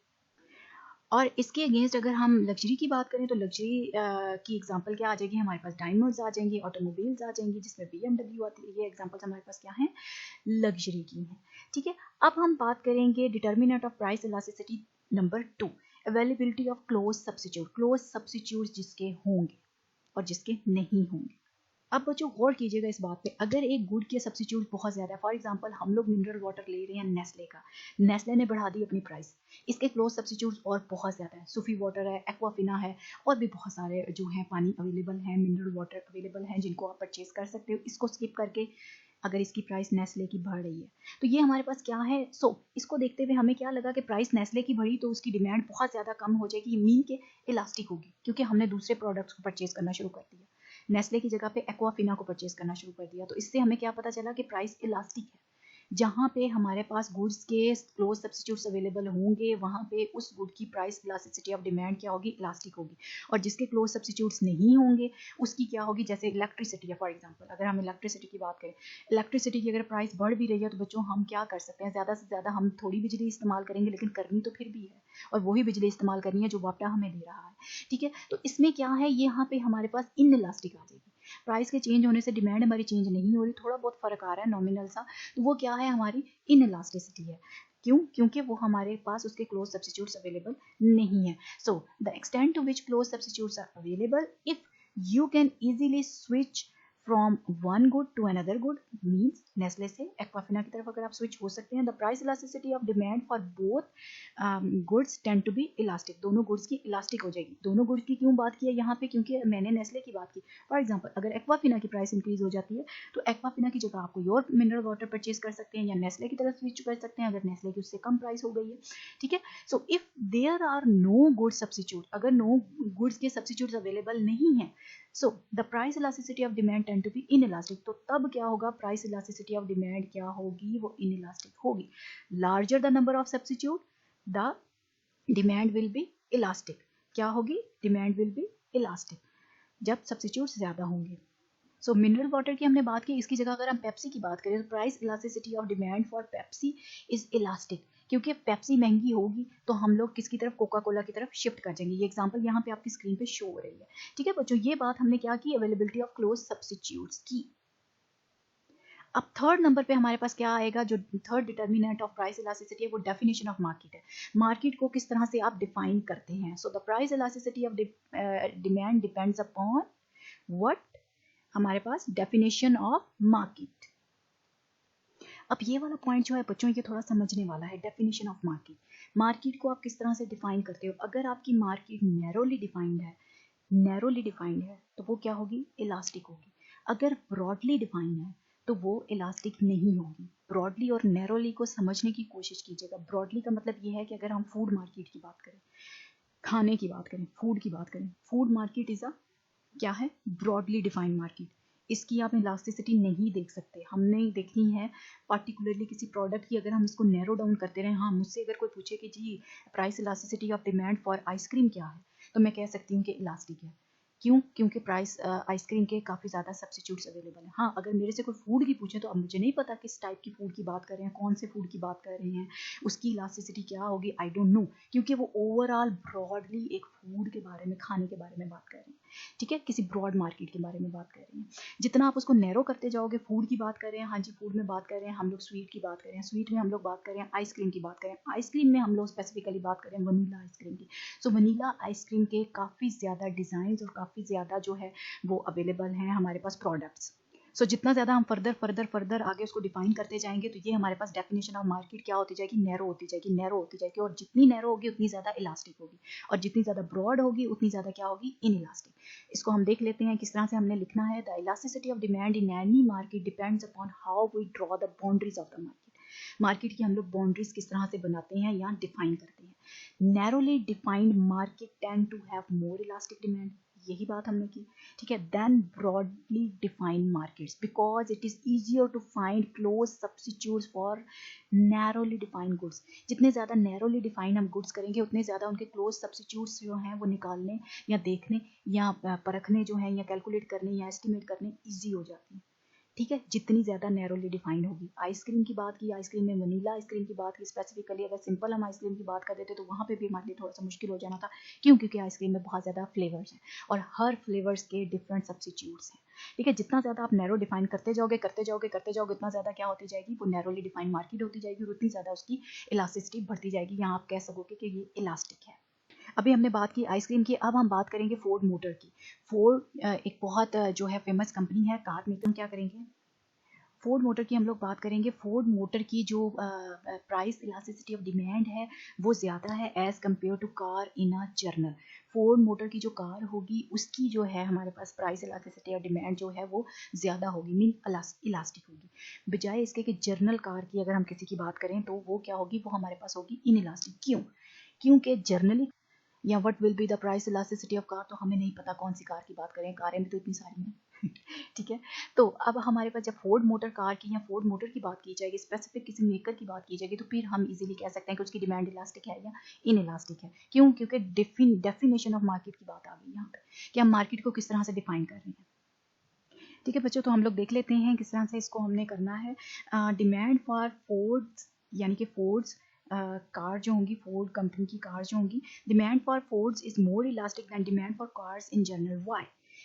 A: और इसके अगेंस्ट अगर हम लग्जरी की बात करें तो लग्जरी की एग्जांपल क्या आ जाएगी, हमारे पास डायमंड्स आ जाएंगी, ऑटोमोबाइल्स आ जाएंगी, जिसमें BMW आती है। ये एग्जांपल्स हमारे पास क्या हैं, लग्जरी की हैं, ठीक है। अब हम बात करेंगे determinant of price elasticity number 2, availability of close substitute. Close substitute जिसके होंगे और जिसके नहीं होंगे। अब बच्चों गौर कीजिएगा इस बात पे, अगर एक गुड के सब्स्टिट्यूट बहुत ज़्यादा है, फॉर एग्जांपल हम लोग मिनरल वाटर ले रहे हैं नेस्ले का, नेस्ले ने बढ़ा दी अपनी प्राइस, इसके क्लोज सब्स्टिट्यूट्स और बहुत ज़्यादा है, सूफी वाटर है, एक्वाफिना है, और भी बहुत सारे जो हैं पानी अवेलेबल हैं, मिनरल वाटर अवेलेबल हैं जिनको आप परचेज कर सकते हो। इसको स्किप करके अगर इसकी प्राइस नेस्ले की बढ़ रही है तो ये हमारे पास क्या है, इसको देखते हुए हमें क्या लगा कि प्राइस नेस्ले की बढ़ी तो उसकी डिमांड बहुत ज़्यादा कम हो जाएगी, ये मीन के इलास्टिक होगी, क्योंकि हमने दूसरे प्रोडक्ट्स को परचेज करना शुरू कर दिया, नेस्ले की जगह पे एक्वाफिना को परचेज करना शुरू कर दिया। तो इससे हमें क्या पता चला कि प्राइस इलास्टिक है। जहाँ पे हमारे पास गुड्स के क्लोज सब्स्टिट्यूट्स अवेलेबल होंगे, वहाँ पे उस गुड की प्राइस इलास्टिसिटी ऑफ डिमांड क्या होगी, इलास्टिक होगी। और जिसके क्लोज सब्स्टिट्यूट्स नहीं होंगे उसकी क्या होगी, जैसे इलेक्ट्रिसिटी है, फॉर एग्जांपल अगर हम इलेक्ट्रिसिटी की बात करें, इलेक्ट्रिसिटी की अगर प्राइस बढ़ भी रही है तो बच्चों हम क्या कर सकते हैं, ज़्यादा से ज़्यादा हम थोड़ी बिजली इस्तेमाल करेंगे, लेकिन करनी तो फिर भी है, और वही बिजली इस्तेमाल करनी है जो वापटा हमें दे रहा है, ठीक है। तो इसमें क्या है, ये यहाँ पे हमारे पास इनइलास्टिक आ जाएगी। प्राइस के चेंज होने से डिमांड हमारी चेंज नहीं हो रही, थोड़ा बहुत फर्क आ रहा है नॉमिनल सा, तो वो क्या है, हमारी इनइलास्टिसिटी है। क्यों? क्योंकि वो हमारे पास उसके क्लोज सब्स्टिट्यूट्स अवेलेबल नहीं है। So the extent to which close substitutes are available, if you can easily switch from one good to another good, means Nestle से एक्वाफिना की तरफ अगर आप स्विच हो सकते हैं, the price elasticity of demand for both goods tend to be elastic. दोनों goods की इलास्टिक हो जाएगी। दोनों गुड्स की क्यों बात की है यहाँ पे, क्योंकि मैंने नेस्ले की बात की। फॉर एग्जांपल अगर एक्वाफिना की प्राइस इंक्रीज हो जाती है तो एक्वाफिना की जगह आप कोई और मिनरल वाटर परचेज कर सकते हैं या नेस्ले की तरफ स्विच कर सकते हैं अगर नेस्ले की उससे कम प्राइस हो गई है, ठीक है। So if there are no good substitute, अगर नो गुड्स के सब्स्टिट्यूट्स अवेलेबल नहीं है, so the price elasticity of demand tend to be inelastic. तो तब क्या होगा, प्राइस इलास्टिसिटी ऑफ डिमांड क्या होगी, वो इनइलास्टिक होगी। Larger the number of substitute, the demand will be elastic. क्या होगी, डिमांड विल बी इलास्टिक जब सब्स्टिट्यूट्स ज्यादा होंगे। सो मिनरल वाटर की हमने बात की, इसकी जगह अगर हम पेप्सी की बात करें तो price elasticity of demand for Pepsi is elastic, क्योंकि पेप्सी महंगी होगी तो हम लोग किसकी तरफ, कोका कोला की तरफ शिफ्ट कर जाएंगे। ये एग्जांपल यहाँ पे आपकी स्क्रीन पे शो हो रही है, ठीक है बच्चों। ये बात हमने क्या की, अवेलेबिलिटी ऑफ क्लोज सब्स्टिट्यूट्स की। अब थर्ड नंबर पे हमारे पास क्या आएगा, जो third determinant of price elasticity है वो डेफिनेशन ऑफ मार्केट है। मार्केट को किस तरह से आप डिफाइन करते हैं। सो the price elasticity of demand depends upon what, हमारे पास डेफिनेशन ऑफ मार्केट। अब ये वाला पॉइंट जो है बच्चों ये थोड़ा समझने वाला है, डेफिनेशन ऑफ मार्केट। मार्केट को आप किस तरह से डिफाइन करते हो। अगर आपकी मार्केट नैरोली डिफाइंड है तो वो क्या होगी, इलास्टिक होगी। अगर ब्रॉडली डिफाइंड है तो वो इलास्टिक नहीं होगी। ब्रॉडली और नैरोली को समझने की कोशिश कीजिएगा। ब्रॉडली का मतलब ये है कि अगर हम फूड मार्केट की बात करें, खाने की बात करें, फूड की बात करें, फूड मार्केट इज अ क्या है, ब्रॉडली डिफाइंड मार्केट। इसकी आप इलास्टिसिटी नहीं देख सकते, हमने देखनी है पार्टिकुलरली किसी प्रोडक्ट की। अगर हम इसको नैरो डाउन करते रहे, हाँ मुझसे अगर कोई पूछे कि जी price elasticity of demand for ice cream क्या है, तो मैं कह सकती हूँ कि इलास्टिक है। क्यों? क्योंकि प्राइस आइसक्रीम के काफ़ी ज़्यादा सब्सिट्यूट्स अवेलेबल हैं। हाँ, अगर मेरे से कोई फूड की पूछे तो अब मुझे नहीं पता किस टाइप की फूड की बात कर रहे हैं, कौन से फूड की बात कर रहे हैं, उसकी इलास्टिसिटी क्या होगी, आई डोंट नो, क्योंकि वो ओवरऑल ब्रॉडली एक फूड के बारे में, खाने के बारे में बात कर रहे हैं। ठीक है, किसी ब्रॉड मार्केट के बारे में बात कर रहे हैं। जितना आप उसको नैरो करते जाओगे, फूड की बात कर रहे हैं, हाँ जी फूड में बात कर रहे हैं, हम लोग स्वीट की बात कर रहे हैं, स्वीट में हम लोग बात कर रहे हैं आइसक्रीम की बात करें, आइसक्रीम में हम लोग स्पेसिफिकली बात करें वनीला आइसक्रीम की। सो वनीला आइसक्रीम के काफ़ी ज़्यादा डिज़ाइन और काफ़ी ज़्यादा जो है वो अवेलेबल हैं हमारे पास प्रोडक्ट्स। सो जितना ज़्यादा हम फर्दर आगे उसको डिफाइन करते जाएंगे, तो ये हमारे पास डेफिनेशन ऑफ मार्केट क्या होती जाएगी, नैरो होती जाएगी, नैरो होती जाएगी। और जितनी नैरो होगी उतनी ज़्यादा इलास्टिक होगी, और जितनी ज़्यादा ब्रॉड होगी उतनी ज़्यादा क्या होगी, इन इलास्टिक। इसको हम देख लेते हैं किस तरह से हमने लिखना है। The elasticity of demand in any market depends upon how we draw the boundaries of the market. Market की हम लोग बाउंड्रीज किस तरह से बनाते हैं या डिफाइन करते हैं। Narrowly defined market tend to have more elastic demand, यही बात हमने की। ठीक है, then broadly defined markets because it is easier to find close substitutes for narrowly defined goods. जितने ज़्यादा नैरोली डिफाइंड हम गुड्स करेंगे उतने ज़्यादा उनके क्लोज सब्स्टिट्यूट्स जो हैं वो निकालने या देखने या परखने जो हैं या कैलकुलेट करने या एस्टिमेट करने ईजी हो जाती हैं। ठीक है, जितनी ज़्यादा नैरोली डिफाइंड होगी। आइसक्रीम की बात की, आइसक्रीम में वनीला आइसक्रीम की बात की स्पेसिफिकली, अगर सिंपल हम आइसक्रीम की बात कर देते तो वहाँ पे भी हमारे लिए थोड़ा सा मुश्किल हो जाना था। क्यों? क्योंकि आइसक्रीम में बहुत ज़्यादा फ्लेवर्स हैं और हर फ्लेवर्स के डिफरेंट सब्स्टिट्यूट्स हैं। ठीक है, जितना ज़्यादा आप नैरो डिफाइन करते जाओगे उतना ज़्यादा क्या होती जाएगी, वो नैरोली डिफाइंड मार्केट होती जाएगी और उतनी ज़्यादा उसकी इलास्टिसिटी बढ़ती जाएगी। यहाँ आप कह सकोगे कि ये इलास्टिक है। अभी हमने बात की आइसक्रीम की, अब हम बात करेंगे फोर्ड मोटर की। फोर्ड एक बहुत जो है फेमस कंपनी है कार मेकर। क्या करेंगे, फोर्ड मोटर की हम लोग बात करेंगे। फोर्ड मोटर की जो प्राइस इलास्टिसिटी ऑफ डिमांड है वो ज़्यादा है as compare to car in a general. Ford motor की जो कार होगी उसकी जो है हमारे पास प्राइस इलास्टिसिटी ऑफ डिमांड जो है वो ज़्यादा होगी, मीन इलास्टिक होगी। बजाय इसके कि जर्नल कार की अगर हम किसी की बात करें तो वो क्या होगी, वो हमारे पास होगी इन इलास्टिक। क्यों? क्योंकि जर्नली या what will be the price elasticity of car, तो हमें नहीं पता कौन सी कार की बात करें, कारें भी तो इतनी सारी हैं। ठीक है, तो अब हमारे पास जब फोर्ड मोटर कार की या फोर्ड मोटर की बात की जाएगी, स्पेसिफिक किसी मेकर की बात की जाएगी, तो फिर हम इजीली कह सकते हैं कि उसकी डिमांड इलास्टिक है या इन इलास्टिक है। क्यों? क्योंकि डेफिनेशन ऑफ मार्केट की बात आ गई यहाँ पे कि हम मार्केट को किस तरह से डिफाइन कर रहे हैं। ठीक है बच्चों, तो हम लोग देख लेते हैं किस तरह से इसको हमने करना है। डिमांड फॉर फोर्ड्स यानी कि फोर्ड्स कार जो होंगी, फोर्ड कंपनी की कार जो होंगी, demand for Fords is more elastic than demand for cars in general. Why?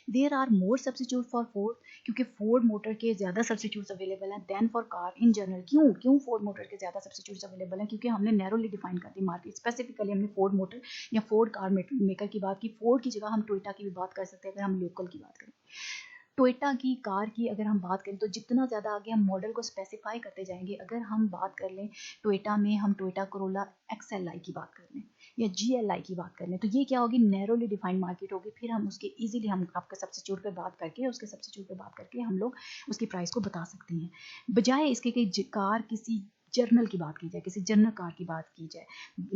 A: There are more substitute for Ford, क्योंकि फोर्ड मोटर के ज़्यादा सब्स्टिट्यूट्स अवेलेबल हैं than for car in general. क्यों Ford motor के ज़्यादा substitutes available हैं? क्योंकि हमने नैरोली डिफाइन कर दी मार्केट। स्पेसिफिकली हमने फोर्ड मोटर या फोर्ड कार मेकर की बात की। फोर्ड की जगह हम टोयोटा की भी बात कर सकते हैं अगर हम लोकल की बात करें। टोयोटा की कार की अगर हम बात करें तो जितना ज़्यादा आगे हम मॉडल को स्पेसिफाई करते जाएंगे, अगर हम बात कर लें टोयोटा में, हम टोयोटा कोरोला XLI की बात कर लें या GLI की बात कर लें, तो ये क्या होगी, नैरोली डिफाइंड मार्केट होगी। फिर हम उसके इजीली हम आपके सब्स्टिट्यूट पे बात करके हम लोग उसकी प्राइस को बता सकते हैं। बजाय इसके कि कार किसी जर्नल की बात की जाए, किसी जर्नल कार की बात की जाए।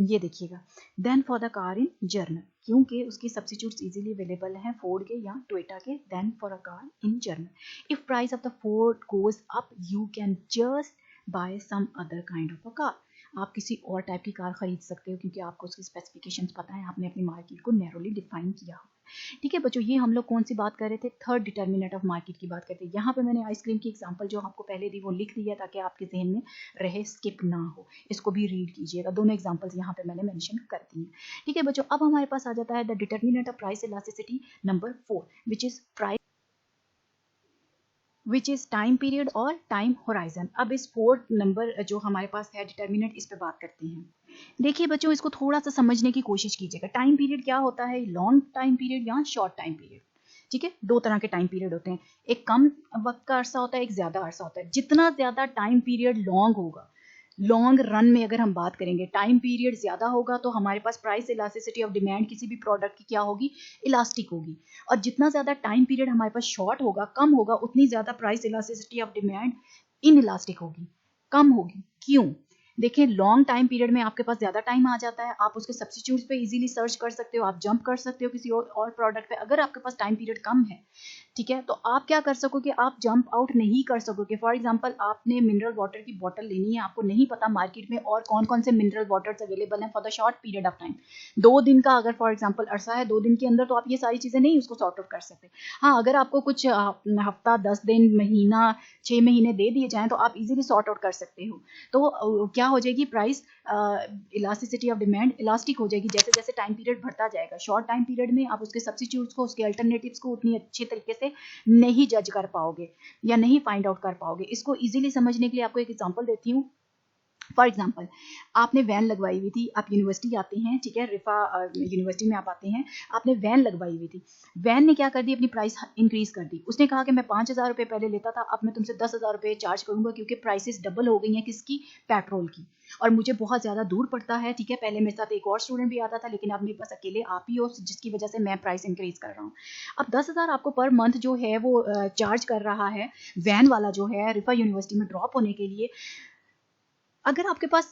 A: ये देखिएगा, than for the car in general, क्योंकि उसकी सब्स्टिट्यूट्स इजीली अवेलेबल हैं फोर्ड के या टोयोटा के, than for a car in general. If price of the Ford goes up you can just buy some other kind of a car. आप किसी और type की कार खरीद सकते हो क्योंकि आपको उसकी स्पेसिफिकेशंस पता है, आपने अपनी मार्केट को नैरोली डिफाइन किया हो। ठीक है बच्चों, ये हम लोग कौन सी बात कर रहे थे, थर्ड डिटर्मिनेंट ऑफ मार्केट की बात करते हैं। यहाँ पे मैंने आइसक्रीम की एग्जांपल जो आपको पहले दी वो लिख दी है ताकि आपके जहन में रहे, स्किप ना हो। इसको भी रीड कीजिएगा, दोनों एग्जांपल्स यहाँ पे मैंने मेंशन कर दी हैं। ठीक है बच्चों, अब हमारे पास आ जाता है the determinant of price elasticity number 4 which is time period और टाइम होराइजन। अब इस फोर्थ नंबर जो हमारे पास है डिटर्मिनेंट, इस पे बात करते हैं। देखिए बच्चों, इसको थोड़ा सा समझने की कोशिश कीजिएगा। टाइम पीरियड क्या होता है, लॉन्ग टाइम पीरियड या शॉर्ट टाइम पीरियड। ठीक है, दो तरह के टाइम पीरियड होते हैं, एक कम वक्त का अरसा होता है, एक ज्यादा अरसा होता है। जितना ज्यादा टाइम पीरियड लॉन्ग होगा, लॉन्ग रन में अगर हम बात करेंगे, टाइम पीरियड ज़्यादा होगा तो हमारे पास प्राइस इलास्टिसिटी ऑफ डिमांड किसी भी प्रोडक्ट की क्या होगी, इलास्टिक होगी। और जितना ज़्यादा टाइम पीरियड हमारे पास शॉर्ट होगा, कम होगा, उतनी ज़्यादा price elasticity of demand in elastic होगी, कम होगी। क्यों? देखिए, लॉन्ग टाइम पीरियड में आपके पास ज़्यादा टाइम आ जाता है, आप उसके सब्स्टिट्यूट्स पे इजीली सर्च कर सकते हो, आप जंप कर सकते हो किसी और प्रोडक्ट पे। अगर आपके पास टाइम पीरियड कम है, ठीक है, तो आप क्या कर सकोगे, आप जंप आउट नहीं कर सकोगे। फॉर एग्जांपल, आपने मिनरल वाटर की बॉटल लेनी है, आपको नहीं पता मार्केट में और कौन कौन से मिनरल वाटर्स अवेलेबल हैं for the short period of time. 2 दिन का अगर फॉर एग्जांपल अरसा है, 2 दिन के अंदर तो आप ये सारी चीज़ें नहीं उसको सॉर्ट आउट कर सकते। हाँ, अगर आपको कुछ हफ्ता, 10 दिन, महीना, 6 महीने दे दिए जाएँ तो आप इजीली सॉर्ट आउट कर सकते हो। तो क्या हो जाएगी, price elasticity of demand elastic हो जाएगी जैसे जैसे टाइम पीरियड बढ़ता जाएगा। शॉर्ट टाइम पीरियड में आप उसके सब्स्टिट्यूट्स को, उसके अल्टरनेटिव्स को उतनी अच्छे तरीके से नहीं जज कर पाओगे या नहीं फाइंड आउट कर पाओगे। इसको इजीली समझने के लिए आपको एक एग्जांपल देती हूँ। फॉर एग्जाम्पल, आपने वैन लगवाई हुई थी, आप यूनिवर्सिटी आते हैं, ठीक है, रिफा यूनिवर्सिटी में आप आते हैं, आपने वैन लगवाई हुई थी। वैन ने क्या कर दी, अपनी प्राइस इंक्रीज कर दी। उसने कहा कि मैं 5,000 रुपये पहले लेता था, अब मैं तुमसे 10,000 रुपये चार्ज करूंगा क्योंकि प्राइसेस डबल हो गई हैं। किसकी? पेट्रोल की। और मुझे बहुत ज़्यादा दूर पड़ता है, ठीक है, पहले मेरे साथ एक और स्टूडेंट भी आता था, लेकिन अब मेरे पास अकेले आप ही हो, जिसकी वजह से मैं प्राइस इंक्रीज कर रहा हूँ। अब 10,000 आपको पर मंथ जो है वो चार्ज कर रहा है वैन वाला जो है रिफा यूनिवर्सिटी में ड्रॉप होने के लिए। अगर आपके पास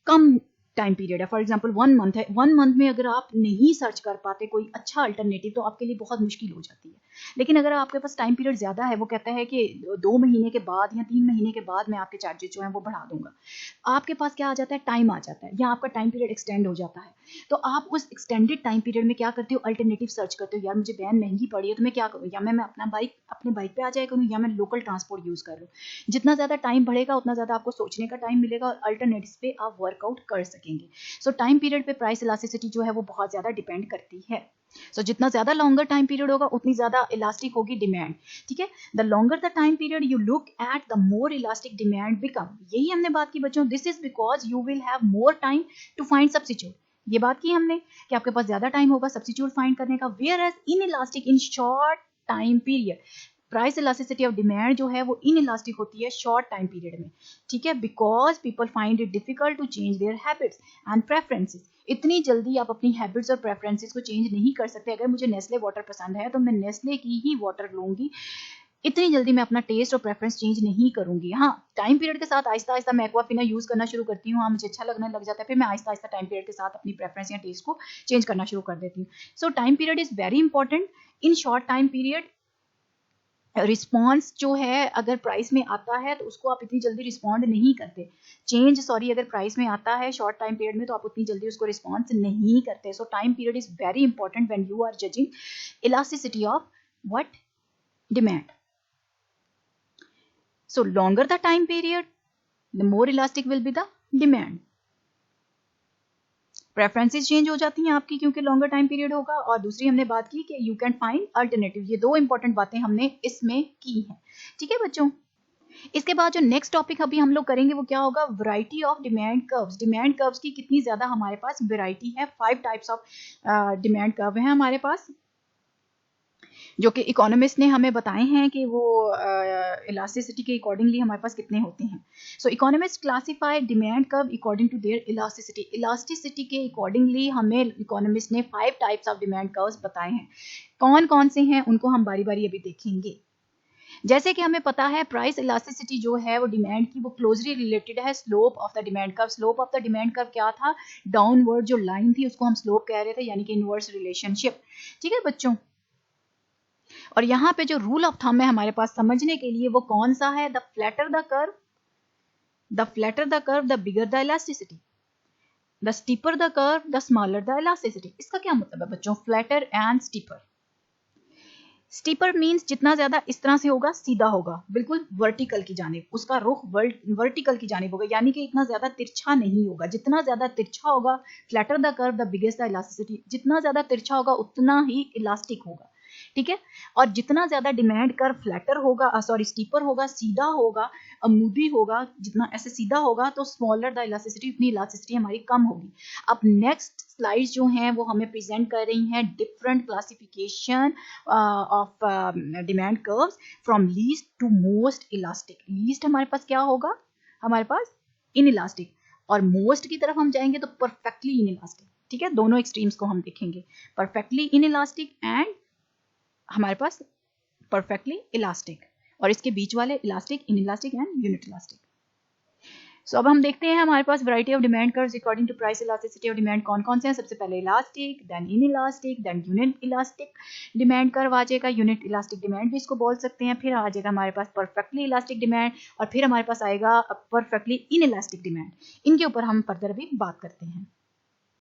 A: कम टाइम पीरियड है, फॉर एग्जांपल 1 मंथ है, 1 मंथ में अगर आप नहीं सर्च कर पाते कोई अच्छा अल्टरनेटिव तो आपके लिए बहुत मुश्किल हो जाती है। लेकिन अगर आपके पास टाइम पीरियड ज़्यादा है, वो कहता है कि 2 महीने के बाद या 3 महीने के बाद मैं आपके चार्जेस जो हैं वो बढ़ा दूंगा, आपके पास क्या आ जाता है, टाइम आ जाता है, या आपका टाइम पीरियड एक्सटेंड हो जाता है। तो आप उस एक्सटेंडेड टाइम पीरियड में क्या करते हो, अल्टरनेटिव सर्च करते हो। यार मुझे वैन महंगी पड़ी है तो मैं क्या करूँ, या मैं अपने बाइक पे आ जाया करूँ, या मैं लोकल ट्रांसपोर्ट यूज़ कर लूँ। जितना ज़्यादा टाइम बढ़ेगा उतना ज़्यादा आपको सोचने का टाइम मिलेगा और अल्टरनेटिव्स पे आप वर्कआउट कर सकेंगे। सो टाइम पीरियड पे प्राइस इलास्टिसिटी जो है वो बहुत ज़्यादा डिपेंड करती है। जितना ज़्यादा लॉन्गर टाइम पीरियड होगा उतनी ज़्यादा इलास्टिक होगी डिमांड, ठीक है। The longer the time period you look at the more elastic demand become. यही हमने बात की बच्चों, this is because you will have more time to find substitute. ये बात की हमने कि आपके पास ज़्यादा टाइम होगा सब्स्टिट्यूट फाइंड करने का। Whereas inelastic in short time period, price elasticity of demand जो है वो इन इलास्टिक होती है शॉर्ट टाइम पीरियड में, ठीक है, because people find it difficult to change their habits and preferences. इतनी जल्दी आप अपनी हैबिट्स और प्रेफरेंसेस को चेंज नहीं कर सकते। अगर मुझे नेस्ले वाटर पसंद है तो मैं नेस्ले की ही वाटर लूंगी, इतनी जल्दी मैं अपना टेस्ट और प्रेफरेंस चेंज नहीं करूंगी। हाँ, टाइम पीरियड के साथ आहिस्ता आहिस्ता मैं एक्वाफिना यूज करना शुरू करती हूँ, हाँ मुझे अच्छा लगने लग जाता है, फिर मैं आहिस्ता आहिस्ता टाइम पीरियड के साथ अपनी प्रेफरेंस या टेस्ट को चेंज करना शुरू कर देती हूँ। सो time period is very important. In short time period response जो है अगर प्राइस में आता है तो उसको आप इतनी जल्दी रिस्पॉन्ड नहीं करते। अगर प्राइस में आता है शॉर्ट टाइम पीरियड में तो आप उतनी जल्दी उसको रिस्पॉन्स नहीं करते। So time period is very important when you are judging elasticity of what, demand. So longer the time period the more elastic will be the demand. Preferences change हो जाती हैं आपकी क्योंकि लॉन्गर टाइम पीरियड होगा। और दूसरी हमने बात की कि यू कैन फाइंड अल्टरनेटिव। ये 2 इंपॉर्टेंट बातें हमने इसमें की हैं, ठीक है बच्चों। इसके बाद जो नेक्स्ट टॉपिक अभी हम लोग करेंगे वो क्या होगा, variety of demand curves. Demand curves की कितनी ज्यादा हमारे पास वैरायटी है, 5 टाइप्स ऑफ डिमांड कर्व है हमारे पास, जो कि इकोनॉमिस्ट ने हमें बताए हैं कि वो इलास्टिसिटी के अकॉर्डिंगली हमारे पास कितने होते हैं। So economist classify demand curve according to their elasticity. Elasticity के अकॉर्डिंगली हमें इकोनॉमिस्ट ने 5 टाइप्स ऑफ डिमांड कर्व्स बताए हैं। कौन कौन से हैं उनको हम बारी बारी अभी देखेंगे। जैसे कि हमें पता है प्राइस इलास्टिसिटी जो है वो डिमांड की वो क्लोजली रिलेटेड है slope of the demand curve. Slope of the demand curve क्या था, डाउनवर्ड जो लाइन थी उसको हम स्लोप कह रहे थे, यानी कि इनवर्स रिलेशनशिप, ठीक है बच्चों। और यहाँ पे जो रूल ऑफ थंब है हमारे पास समझने के लिए वो कौन सा है, the flatter the curve the bigger the elasticity, the steeper the curve the smaller the elasticity. इसका क्या मतलब है बच्चों, flatter and steeper. Steeper means जितना ज्यादा इस तरह से होगा सीधा होगा, बिल्कुल वर्टिकल की जानिब, उसका रुख वर्टिकल की जानिब होगा, यानी कि इतना ज्यादा तिरछा नहीं होगा। जितना ज्यादा तिरछा होगा, flatter the curve the biggest the elasticity, जितना ज्यादा तिरछा होगा उतना ही इलास्टिक होगा, ठीक है। और जितना ज्यादा डिमांड कर्व फ्लैटर होगा, स्टीपर होगा, सीधा होगा, अमूदी होगा, जितना ऐसे सीधा होगा तो स्मॉलर द इलास्टिसिटी, उतनी इलास्टिसिटी हमारी कम होगी। अब नेक्स्ट स्लाइड्स जो हैं वो हमें प्रेजेंट कर रही हैं different classification of demand curves from least to most elastic. Least हमारे पास क्या होगा, हमारे पास इनइलास्टिक, और मोस्ट की तरफ हम जाएंगे तो परफेक्टली इनइलास्टिक। ठीक है, दोनों एक्सट्रीम्स को हम देखेंगे, परफेक्टली इनइलास्टिक एंड हमारे पास परफेक्टली इलास्टिक, और इसके बीच वाले elastic, inelastic and unit elastic. So अब हम देखते हैं हमारे पास variety of demand curves according to price elasticity of demand कौन कौन से हैं। सबसे पहले elastic, then inelastic, then unit elastic demand curve आ जाएगा, यूनिट इलास्टिक डिमांड भी इसको बोल सकते हैं। फिर आ जाएगा हमारे पास परफेक्टली इलास्टिक डिमांड, और फिर हमारे पास आएगा परफेक्टली इनइलास्टिक डिमांड। इनके ऊपर हम फर्दर भी बात करते हैं।